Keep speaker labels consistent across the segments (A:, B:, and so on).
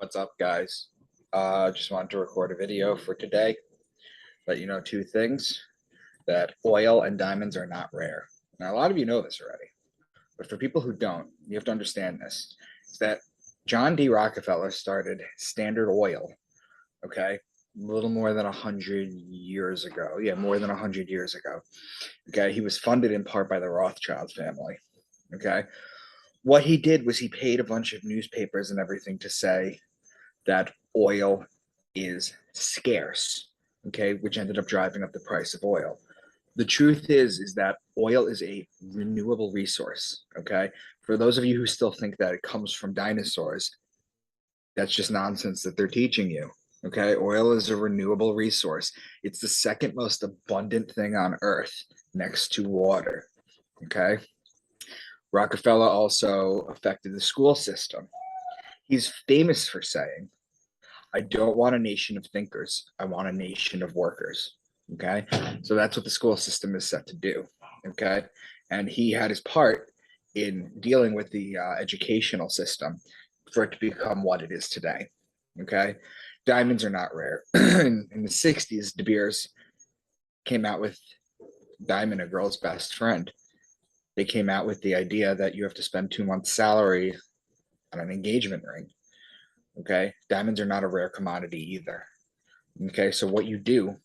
A: What's up, guys? Just wanted to record a video for today. Let you know two things: that oil and diamonds are not rare. Now, a lot of you know this already, but for people who don't, you have to understand this. It's that John D. Rockefeller started Standard Oil, okay, a little more than 100 years ago. Yeah, more than 100 years ago. Okay, he was funded in part by the Rothschild family. Okay, what he did was he paid a bunch of newspapers and everything to say that oil is scarce, okay, which ended up driving up the price of oil. The truth is that oil is a renewable resource, okay? For those of you who still think that it comes from dinosaurs, that's just nonsense that they're teaching you, okay? Oil is a renewable resource. It's the second most abundant thing on earth next to water, okay? Rockefeller also affected the school system. He's famous for saying, I don't want a nation of thinkers. I want a nation of workers. Okay. So that's what the school system is set to do. Okay. And he had his part in dealing with the educational system for it to become what it is today. Okay. Diamonds are not rare. in the 60s, DeBeers came out with Diamond, a girl's best friend. They came out with the idea that you have to spend 2 months' salary on an engagement ring. Okay. Diamonds are not a rare commodity either. Okay. So what you do,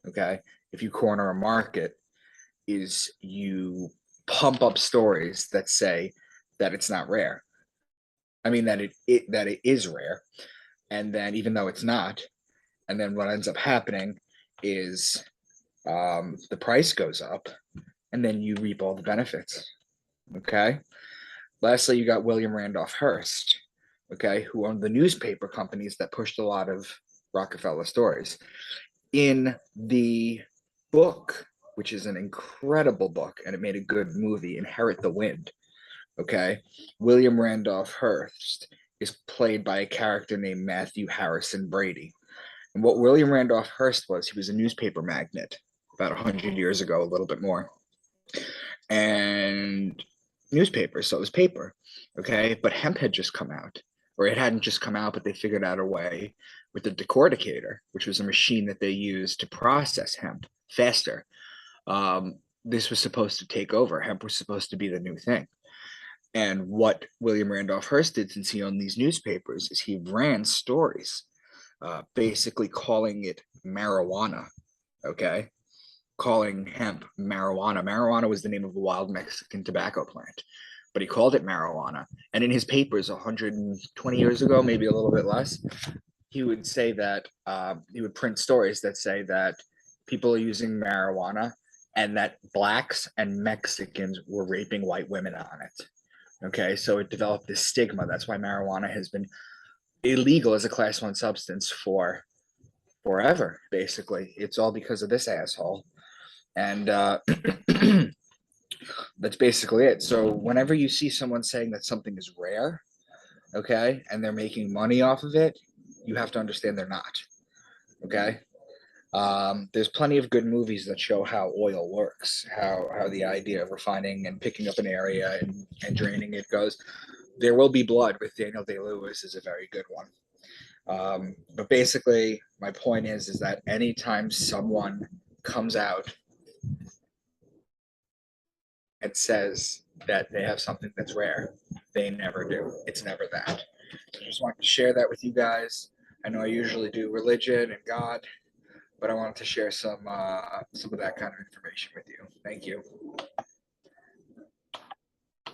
A: okay, if you corner a market, is you pump up stories that say that it's not rare. I mean that it is rare. And then even though it's not, and then what ends up happening is the price goes up and then you reap all the benefits. Okay. Lastly, you got William Randolph Hearst, okay, who owned the newspaper companies that pushed a lot of Rockefeller stories. In the book, which is an incredible book, and it made a good movie, Inherit the Wind, okay, William Randolph Hearst is played by a character named Matthew Harrison Brady. And what William Randolph Hearst was, he was a newspaper magnate about 100 years ago, a little bit more. And newspapers, so it was paper, okay, but hemp had just come out, or it hadn't just come out, but they figured out a way with the decorticator, which was a machine that they used to process hemp faster. This was supposed to take over. Hemp was supposed to be the new thing. And what William Randolph Hearst did, since he owned these newspapers, is he ran stories, basically calling it marijuana, okay? Calling hemp marijuana. Marijuana was the name of a wild Mexican tobacco plant, but he called it marijuana. And in his papers 120 years ago, maybe a little bit less, he would say that he would print stories that say that people are using marijuana and that blacks and Mexicans were raping white women on it. Okay, so it developed this stigma. That's why marijuana has been illegal as a class 1 substance for forever, basically. It's all because of this asshole. And that's basically it. So whenever you see someone saying that something is rare, okay, and they're making money off of it, you have to understand they're not. Okay. There's plenty of good movies that show how oil works, how the idea of refining and picking up an area and draining it goes. There Will Be Blood with Daniel Day-Lewis is a very good one. But basically, my point is that anytime someone comes out and says that they have something that's rare, they never do. It's never that. I just wanted to share that with you guys. I know I usually do religion and God, but I wanted to share some of that kind of information with you. Thank you.